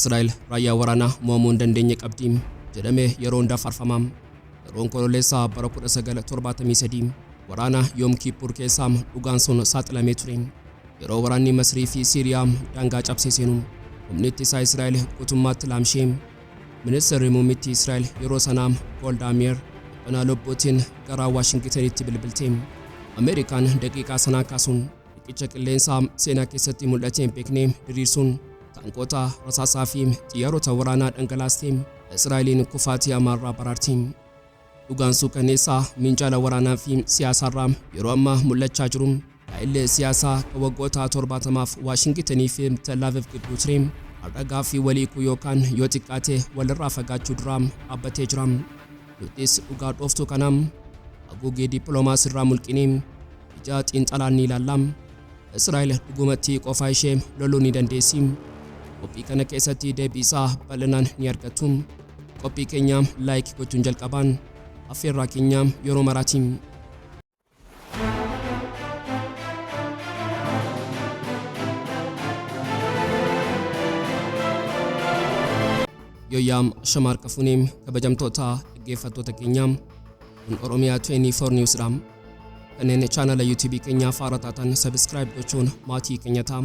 Israa'el raayyaa waraanaa mo'amuu hin dandeenye qabdi jedhamee yeroo hundaa faarfama. Yeroon kololeessaa bara 1973 waraana Yom Kippur keessaa dhugaan sun saaxilamee ture. Yeroo waraanni Masrii fi Siiriyaa daangaa cabsee seenu humni ittisaa Israa'el guutummaatti laamsha'e. Ministirri Muummittii Israa'el yeroo sanaa Golda Meir dhiphinaa lubbootiin gara Waashingitanitti bilbilte. Ameerikaan daqiiqaa sanaa kaasuun riqicha qilleensaa seenaa keessatti mul'atee hin beekne diriirsuun taankoota rasaasaa fi xiyyaarota waraanaa dhangalaastee Israa'eliin kufaatii amaarraa baraarti. Dhugaan suukaneessaa Xiinxala waraanaa fi siyaasaarraa yeroo ammaa mul'achaa jiru. Illee siyaasaa waggoota 70f Waashingitanii fi Tel Aviv gidduu ture. Har'a gaaffii wal-hiikuu yookaan yoo xiqqaate walirraa fagaachuu dura dhaabbatee jira. Nutis dhugaa dhooftuu kanaan haguuggii dippiloomaasii irraa mulqinee ija xiinxalaan ni ilaalla. Israa'el dhugumatti qofaa ishee loluu ni dandeessi. Qophii kana keessatti deebiisaa bal'inaan ni argattu. Qophii keenya laayik gochuun jalqabaan affeerraa keenya yeroo maraatiin. Yoyam Shamar Kafunim kabajamtoota dhaggeeffattoota keenya kun Oromia 24 News dha. Kanneen chaanala YouTube keenya faara taatan subscribe gochuun maatii keenya ta'aa.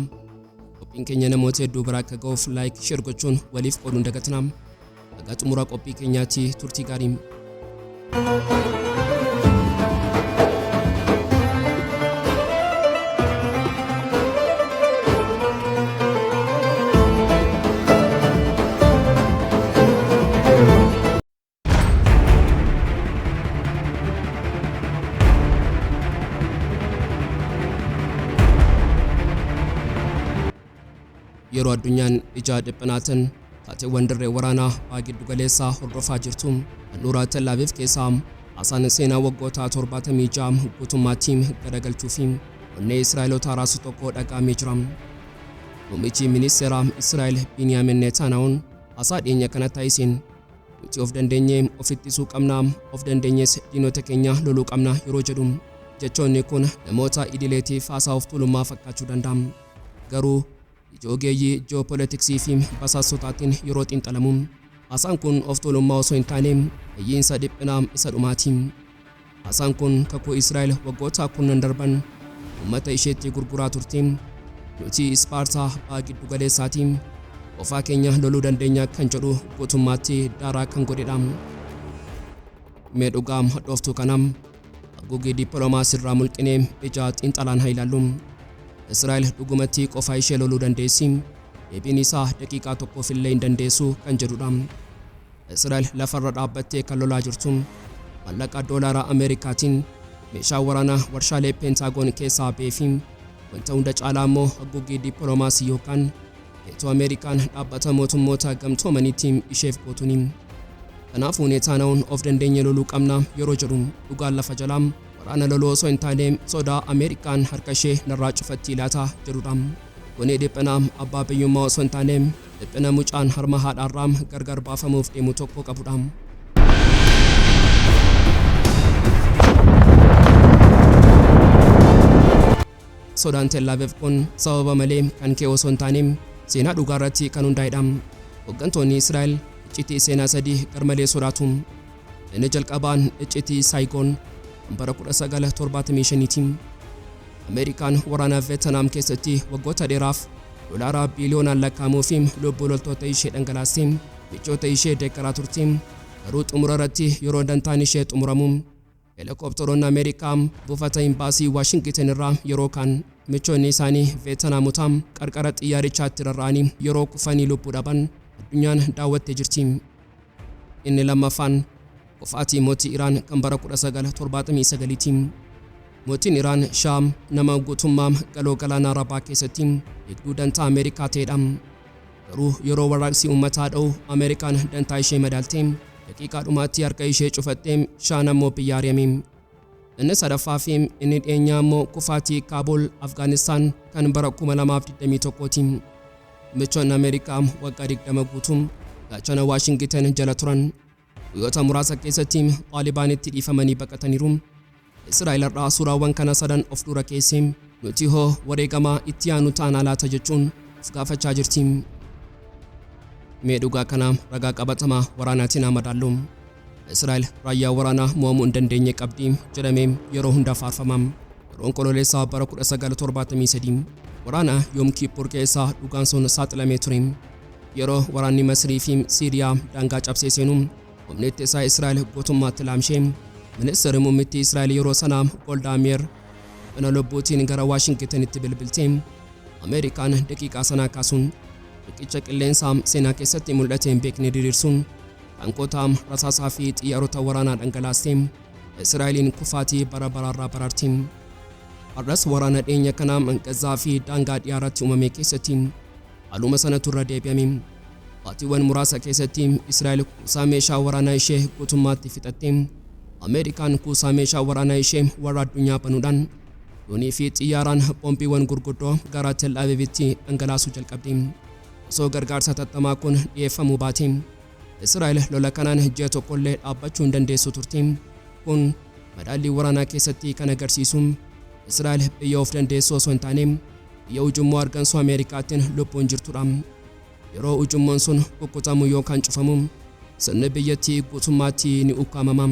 Qophiin keenya namoota hedduu bira akka ga'uuf like share gochuun waliif qooduun dagatinaa. Haga xumura qophii keenyaatti turtii gaarii. Yeroo addunyaan ija dhiphinaatan taateewwan dirree waraanaa baagiddu galeessaa hordofaa jirtu handhuuraa Tel Aviv keessaa haasaan seenaa waggoota 76 guutummaatti garagalchuu fi onnee Israa'elotaa raasu tokko dhagahamee jira. Muummichi ministeera Israa'el Biniyaamin Netanyahuun haasaa dhiyeenya kana taasiseen nuti of dandeenyee of ittisuu qabna, of dandeenyees diinota keenya loluu qabna yeroo jedhu jechoonni kun namoota idileetiif haasaa of tuulummaa fakkaachuu danda'a. Garuu Ogeeyyii ji'oopolitiksii fi basaasotaatiin yeroo xiinxalamu haasaan kun of tuulummaa osoo hin taane hiyyiinsa dhiphinaa isa dhumaati. Haasaan kun kakuu Israa'el waggoota kurnan darban uummata isheetti gurguraa turte. Nuti Ispaartaa baagiddu galeessaati. Qofaa keenya loluu dandeenya kan jedhu guutummaatti daaraa kan godhedha. Mee dhugaa dhooftuu kana haguuggii dippiloomaasii irraa mulqinee ija xiinxalaan haa ilaallu. Israa'el dhugumatti qofaa ishee loluu dandeessi. Deebiin isaa daqiiqaa tokkoof illee hin dandeessu kan jedhudha. Israa'el lafarra dhaabbattee kan lolaa jirtu maallaqa doolaara Ameerikaatiin meeshaa waraanaa warshaalee Peentaagoon keessaa beefi wanta hunda caalaa immoo haguuggii dippiloomaasii yookaan veetoo Ameerikaan dhaabbata mootummoota gamtoomaniitiin isheef gootuuni. Kanaafuu Netanyahuun of dandeenye loluu qabna yeroo jedhu dhugaan lafa jalaa waraana loluu osoo hin taane sodaa Ameerikaan harka ishee narraa cufatti laata jedhudha. Kun dhiphina abbaa biyyummaa osoo hin taane dhiphina mucaan harma haadhaarraa gargar baafamuuf deemu tokko qabudha. Sodaan Tel Aviv kun sababa malee kan ka'e osoo hin taane seenaa dhugaa irratti kan hundaa'edha. Hooggantoonni Israa'el iccitii seenaa sadii garmalee sodaatu. Inni jalqabaan iccitii Saigon bara 1975tiin Ameerikaan waraana Veetnaam keessatti waggoota dheeraaf doolaara biiliyoonaan lakkaa'amuu fi lubbuu loltoota ishee dhangalaastee michoota ishee deeggaraa turte. Garuu xumura irratti yeroo dantaan ishee xumuramu helikoophiteroonni Ameerikaa buufata imbaasii Waashingiten irraa yeroo kaan michoonni isaanii Veetnaamotaa qarqara xiyyaarichaatti rarra'anii yeroo kufanii lubbuu dhaban addunyaan daawwattee jirti. Inni lammaffaan Qofaatii mootii Iraan kan bara 1979tiin. Mootiin Iraan Shaam nama guutummaa galoo galaana Arabaa keessatti eegduu dantaa Ameerikaa ta'edha. Garuu yeroo warraaqsi uummataa dha'u Ameerikaan dantaa ishee madaaltee daqiiqaa dhumaatti harka ishee cufattee Shaan ammoo biyya ari'ame. Inni sadaffaa fi inni dhiyeenyaa immoo kufaatii Kaabul Afgaanistaan kan bara 2021tiin. Michoonni Ameerikaa waggaa 20 guutuu gaachana Waashingiten jala turan. Guyyoota muraasa keessatti Xaalibaanitti dhiifamanii baqataniiru. Israa'el irraa suuraawwan kana sadan of dura keessee nuti hoo wareegamaa itti aanu taanaa laata jechuun of gaafachaa jirti. mee dhugaa kana ragaa qabatamaa waraanaatiin madaallu. Israa'el raayyaa waraanaa mo'amuu hin dandeenye qabdi jedhamee yeroo hunda faarfama. Yeroon kololeessaa bara 1973 waraana Yom Kippur keessa dhugaan sun saaxilamee ture. Yeroo waraanni Masrii fi Siiriyaa daangaa cabsee seenu humni ittisa Israa'el guutummaatti laamshee. Ministirri Muummittii Israa'el yeroo sanaa Golda Meir mana lubbuutiin gara Waashingtanitti bilbiltee Ameerikaan daqiiqaa sanaa kaasuun riqicha qilleensaa seenaa keessatti mul'atee hin beekne diriirsuun taankoota rasaasaa fi xiyyaarota waraanaa dhangalaastee Israa'eliin kufaatii bara baraarraa baraarti. Har'as waraana dhiyeenya kanaa Gazaa fi daangaa dhiyaaratti uumame keessatti haaluma sanatu irra deebi'ame. Baatiiwwan muraasa keessatti Israa'el kuusaa meeshaa waraanaa ishee guutummaatti fixattee Ameerikaan kuusaa meeshaa waraanaa ishee warra addunyaa banuudhaan doonii fi xiyyaaraan boombiiwwan gurguddoo gara Tel Avivitti dhangalaasuu jalqabde. Osoo gargaarsa tattamaa kun dhiyeeffamuu baate Israa'el lola kanaan ji'a tokkollee dhaabbachuu hin dandeessu turte. Kun madaallii waraanaa keessatti kan agarsiisu Israa'el biyya of dandeessu osoo hin taane biyya ujummoo argansuu Ameerikaatiin lubbuun jirtudha. Yeroo ujummoon sun kukkutamu yookaan cufamu sirni biyyattii guutummaatti ni ukkaamama.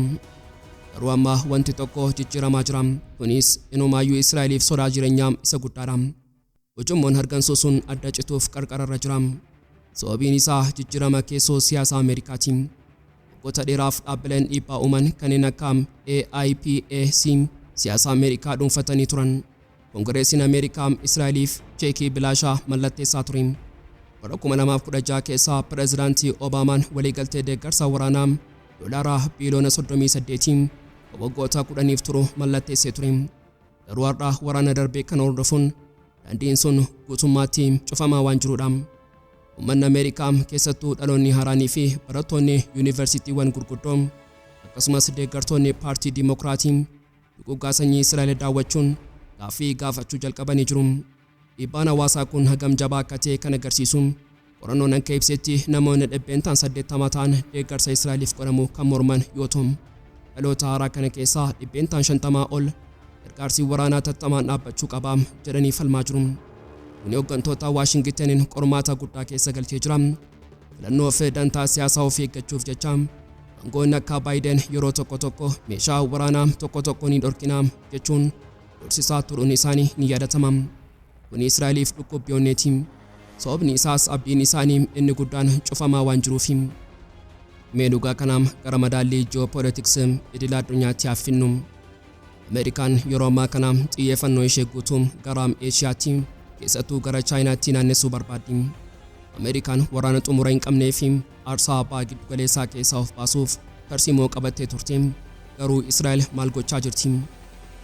Garuu amma wanti tokko jijjiiramaa jira. Kunis inumaayyuu Israa'eliif sodaa jireenyaa isa guddaadha. Ujummoon argansuu sun adda cituuf qarqararra jira. Sababiin isaa jijjiirama keessoo siyaasaa Ameerikaati. Waggoota dheeraaf dhaabbileen dhiibbaa uuman kanneen akka AIPAC siyaasa Ameerikaa dhuunfatanii turan. Koongireesiin Ameerikaa Israa'eliif cheekii bilaashaa mallatteessaa ture. Bara 2016 keessa pireezidaantii Obaamaan waliigaltee deeggarsa waraanaa doolaara biiliyoona 38 waggoota 10 turu mallatteessee ture. Garuu har'a waraana darbee kana hordofuun daandiin sun guutummaatti cufamaa waan jiruudha. Uummanni Ameerikaa keessattuu dhaloonni haaraanii fi barattoonni yuunivarsiitiiwwan gurguddoo akkasumas deeggartoonni paartii Dimokiraatii duguuggaa sanyii Israa'el daawwachuun gaaffii gaafachuu jalqabanii jiru. Dhiibbaan hawaasaa kun hagam jabaa akka ta'e kan agarsiisu qorannoon akka ibsetti namoonni 80 ta'an deeggarsa Israa'eliif godhamu kan morman yoo ta'u dhaloota haaraa kana keessaa 50 ol gargaarsi waraanaa tattamaan dhaabbachuu qaba jedhanii falmaa jiru. Kuni hooggantoota Waashingtaniin qormaata guddaa keessa galchee jira. Filannoo fi dantaa siyaasaa ofii eeggachuuf jecha aangoonni akka Baayiden yeroo tokko meeshaa waraanaa tokko ni dhorkinaa jechuun dorsisaa turuun isaanii ni yaadatama. Kuni Israa'eliif dhukkubbiyoonneeti. Sababni isaas abdiin isaanii inni guddaan cufamaa waan jiruuf. Mee dhugaa kanaan gara madaallii ji'oopolitiksii idila addunyaatti haffinnu. Ameerikaan yeroo ammaa kana xiyyeeffannoo ishee guutuu gara Eeshiyaatti keessattuu gara Chaayinaatti naannessuu barbaaddi. Ameerikaan waraana xumura hin qabnee fi aarsaa abbaa giddugaleessaa keessaa of baasuuf tarsiimoo qabattee turte. Garuu Israa'el maal gochaa jirti?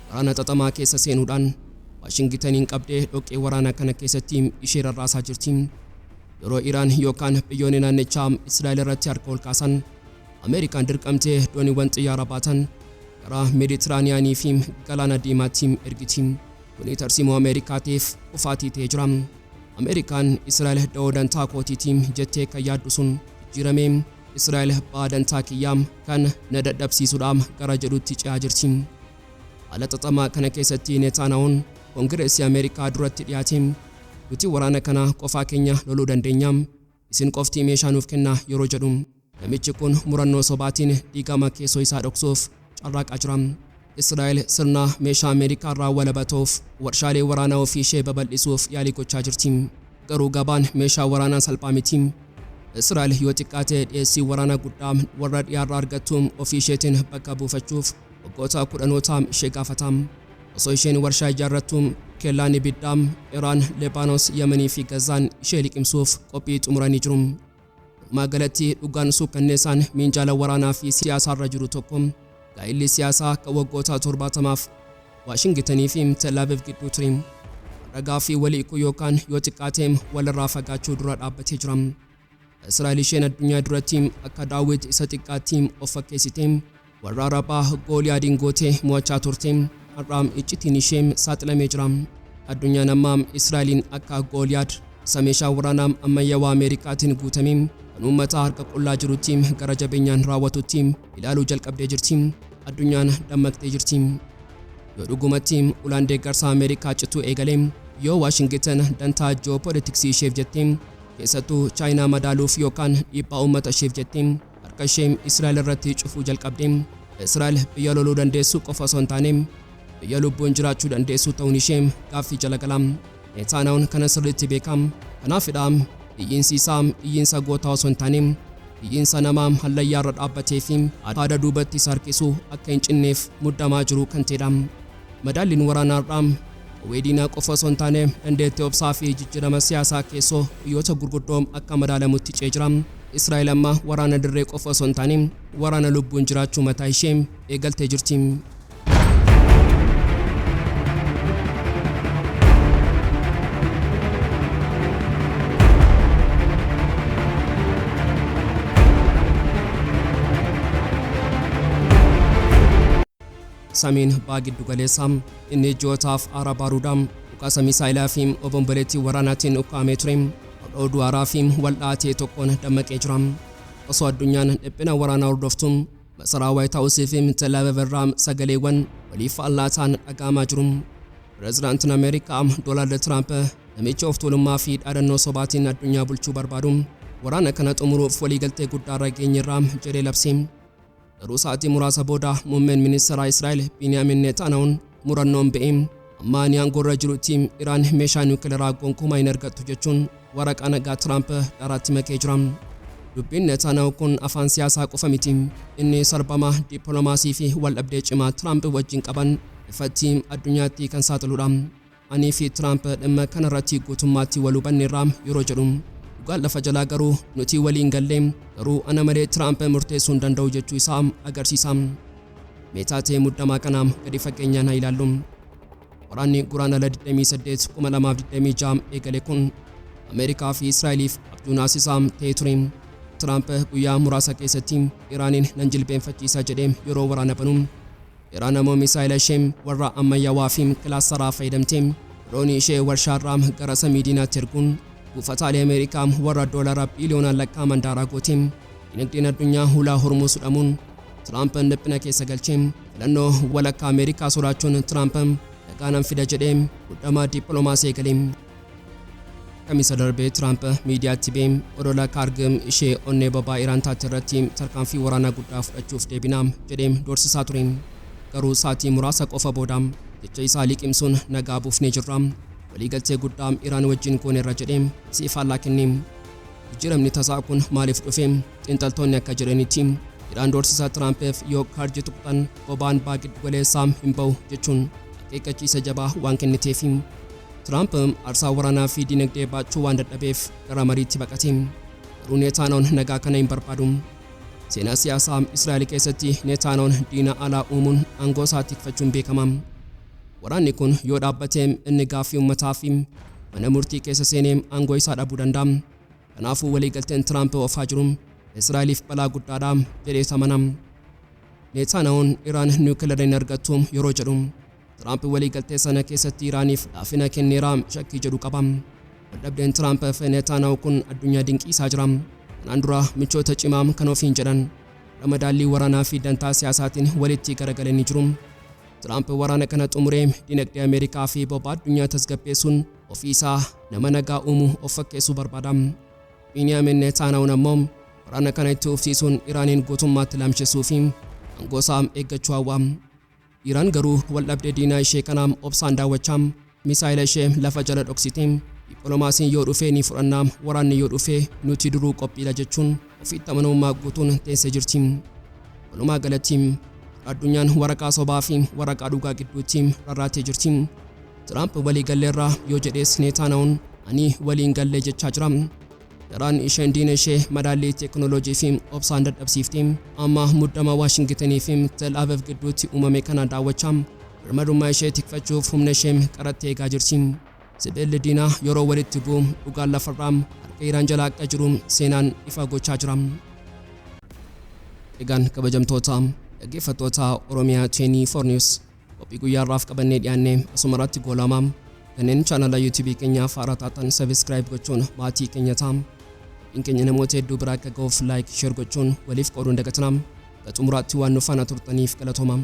Waraana xaxamaa keessa seenuudhaan Waashingtaniin qabdee dhoqqee waraanaa kana keessatti ishee rarraasaa jirti. Yeroo Iraan yookaan biyyoonni naannichaa Israa'el irratti harka ol kaasan Ameerikaan dirqamtee dooniiwwan xiyyaara baatan gara Meeditiraaniyaanii fi Galaana Diimaatti ergiti. Kuni tarsiimoo Ameerikaatiif kufaatii ta'ee jira. Ameerikaan Israa'el da'oo dantaa kootiitiin jettee kan yaaddu sun jijjiiramee Israa'el ba'aa dantaa kiyyaa kan na dadhabsiisuudhaan gara jedhutti ce'aa jirti. Haala xaxamaa kana keessatti Netanyahuun Koongireesii Ameerikaa duratti dhiyaatee nuti waraana kana qofaa keenya loluu dandeenya, isin qofti meeshaa nuuf kennaa yeroo jedhu namichi kun murannoo sobaatiin diigama keessoo isaa dhoksuuf carraaqaa jira. Israa'el sirna meeshaa Ameerikaa irraa walabatuuf warshaalee waraanaa ofii ishee babal'isuuf yaalii gochaa jirti. Garuu gabaan meeshaa waraanaa salphaa miti. Israa'el yoo xiqqaate dhiyeessii waraanaa guddaa warra dhiyaarraa argattu ofii isheetiin bakka buufachuuf waggoota kudhanoota ishee gaafata. Osoo isheen warshaa ijaarrattu kellaan ibiddaa Iraan, Lebaanos, Yemanii fi Gazaan ishee liqimsuuf qophii xumuranii jiru. Magaalatti dhugaan suukkanneessaan minjaala waraanaa fi siyaasaarra jiru tokko gaa'illi siyaasaa kan waggoota 70f Waashingtanii fi Tel Aviv gidduu ture. Ragaa fi wal-hiikuu yookaan yoo xiqqaateem walirraa fagaachuu dura dhaabbatee jira. Israa'el isheen addunyaa duratti akka Daawit isa xiqqaatti of fakkeessitee warra Arabaa Gooliyaadiin gootee mo'achaa turte. Har'a iccitiin ishee saaxilamee jira. Addunyaan amma Israa'eliin akka Gooliyaad isa meeshaa waraanaa ammayyaawaa Ameerikaatiin guutamee kan uummata harka qullaa jirutti gara jabeenyaan raawwatutti ilaaluu jalqabdee jirti. Addunyaan dammaqxee jirti. Yoo dhugumatti ulaan deeggarsa Ameerikaa cituu eegalee yoo Waashingtan dantaa ji'oopolitiksii isheef jettee keessattuu Chaayinaa madaaluuf yookaan dhiibbaa uummata isheef jettee harka ishee Israa'el irratti cufuu jalqabde. Israa'el biyya loluu dandeessu qofa osoo hin taane biyya lubbuun jiraachuu dandeessu ta'uun ishee gaaffii jala gala. Netanyahuun kana sirriitti beeka. Kanaafidha iyyiinsi isaa iyyiinsa gootaa osoo hin taane iyyiinsa namaa hallayyaa irra dhaabbatee fi haada duubatti isa harkisu akka hin cinneef muddamaa jiru kan ta'edha. Madaalliin waraanaa Har'aa weedinaa qofa osoo hin taane dandeettii obsaa fi jijjiirama siyaasaa keessoo biyyoota gurguddoo akka madaalamutti ce'ee jira. Israa'el amma waraana dirree qofa osoo hin taane waraana lubbuun jiraachuu mataa ishee eegaltee jirti. Samiin ba'a giddu galeessaa inni ji'ootaaf aara baaruudhaan dhukaasa misaayilaa fi obomboleettii waraanaatiin ukkaamee ture. Oduu haaraa fi wal'aatee tokkoon dammaqee jira. Osoo addunyaan dhiphina waraanaa hordoftuun masaraa White House fi Tel Aviv irraa sagaleewwan waliif faallaataan dhaga'amaa jiru. Pireezidaantiin Ameerikaa Doonaald Tiraamp namicha of tuulummaa fi dhaadannoo sobaatiin addunyaa bulchuu barbaadu waraana kana xumuruuf waliigaltee guddaa irra geenyerraa jedhee labse. Garuu sa'aatii muraasa booda muummeen ministeera Israa'el Beniyaamin Netanyahuun murannoon ba'e amma ani aangoorra jirutti Iraan meeshaa niwukileeraa gonkumaa hin argattu jechuun waraqaa nagaa Tiraamp dharaatti makee jira. Dubbiin Netanyahu kun afaan siyaasaa qofa miti. Inni sarbama Dippilomaasii fi waldhabdee cimaa Tiraamp wajjin qaban ifatti addunyaatti kan saaxiludha. Anii fi Tiraamp dhimma kanarratti guutummaatti wal hubanneerra yeroo jedhu dhugaan lafa jalaa garuu nuti waliin gallee garuu ana malee Tiraamp murteessuu hin danda'u jechuu isaa agarsiisa. Meetaatee muddamaa kanaa gadi fageenyaan haa ilaallu. Waraanni Guraandhala 28 2026 eegale kun Ameerikaa fi Israa'eliif abjuu naasisaa ta'ee ture. Tiraamp guyyaa muraasa keessatti Iraaniin nan jilbeenfachiisa jedhee yeroo waraana banu. Iraan ammoo misaayila ishee warra ammayyaawaa fi kilaasaraa fayyadamtee droonii ishee warshaarraa gara samii diinaatti erguun buufataalee Ameerikaa warra doolaara biliyoonaan lakkaa'aman daaraa goote. Dinagdeen addunyaa hulaa hormuus hudhamuun Tiraamp dhiphina keessa galchee filannoo walakkaa Ameerikaa sodaachuun Tiraamp nagaanan fida jedhee guddamaa dippiloomaasii eegale. Kamisa darbee Tiraamp miidiyaatti ba'ee odola kaargim ishee onnee boba'aa Iraan taate irratti tarkaanfii waraanaa guddaa fudhachuuf deebinaa jedhee doorsisaa ture. Garuu sa'aatii muraasa qofa booda jecha isaa liqimsuun nagaa buufnee jirra. Waliigaltee guddaa Iraan wajjin gooneerra jedhee siif faallaa kenne. Jijjiiramni tasaa kun maaliif dhufe? Xiinxaltoonni akka jedhanitti Iraan doorsisaa Tiraampiif yoo kaarjii tuqxan boba'aan ba'a giddu galeessaa hin ba'u jechuun akeekkachiisa jabaa waan kenniteef. Tiraamp aarsaa waraanaa fi dinagdee baachuu waan dadhabeef gara mariitti baqate. Garuu Netanyahuun nagaa kana hin barbaadu. Seenaa siyaasaa Israa'el keessatti Netanyahuun diina alaa uumuun aangoo isaa tikfachuun beekama. Waraanni kun yoo dhaabbatee inni gaaffii uummataa fi mana murtii keessa seenee aangoo isaa dhabuu danda'a. Kanaafuu waliigalteen Tiraamp oofaa jiru Israa'eliif balaa guddaadha jedhee amana. Netanyahuun Iraan niwukileera hin argattu yeroo jedhu Tiraamp waliigaltee sana keessatti Iraaniif laafina kenneera shakkii jedhu qaba. Waldhabdeen Tiraamp fi Netanyahu kun addunyaa dinqiisaa jira. Kanaan dura michoota cimaa kan ofiin jedhan ramadaallii waraanaa fi dantaa siyaasaatiin walitti garagalanii jiru. Tiraamp waraana kana xumuree dinagdee Ameerikaa fi boba'aa addunyaa tasgabbeessuun ofii isaa nama nagaa uumuu of fakkeessuu barbaada. Beniyaamin Netanyahuun ammoo waraana kana itti fufsiisuun Iraaniin guutummaatti laamshessuu fi aangoo isaa eeggachuu hawwa. Iraan garuu waldhabdee diinaa ishee kana obsaan daawwachaa misaayila ishee lafa jala dhoksite. Dippilomaasiin yoo dhufee ni fudhannaa, waraanni yoo dhufee nuti duruu qophiidha jechuun ofitti amanamummaa guutuun teessee jirti. Walumaa galatti addunyaan waraqaa sobaa fi waraqaa dhugaa gidduutti rarraatee jirti. Tiraamp walii galleerraa yoo jedhees Netanyahuun ani waliin gallee jechaa jira. Iraan isheen diina ishee madaallii teekinooloojii fi obsaan dadhabsiifte. Amma muddama Waashingitanii fi Tel Aviv gidduutti uumame kana daawwachaa birmadummaa ishee tikfachuuf humna ishee qarattee eegaa jirti. Sibiilli diinaa yeroo walitti bu'u dhugaan lafarraa harka Iraan jalaa akka jiru seenaan ifa gochaa jira. Egaan kabajamtoota dhaggeeffattoota Oromiyaa 24 News qophii guyyaarraaf qabannee dhiyaannee asumarratti goolamaa kanneen chaanala YouTube keenyaaf haaraa taatan subscribe gochuun maatii keenya ta'aa. Keenya namoota hedduu biraa akka ga'uuf like share gochuun waliif qooduun dagatinaa. Xumuraatti waan nu faana turtaniif galatoomaa.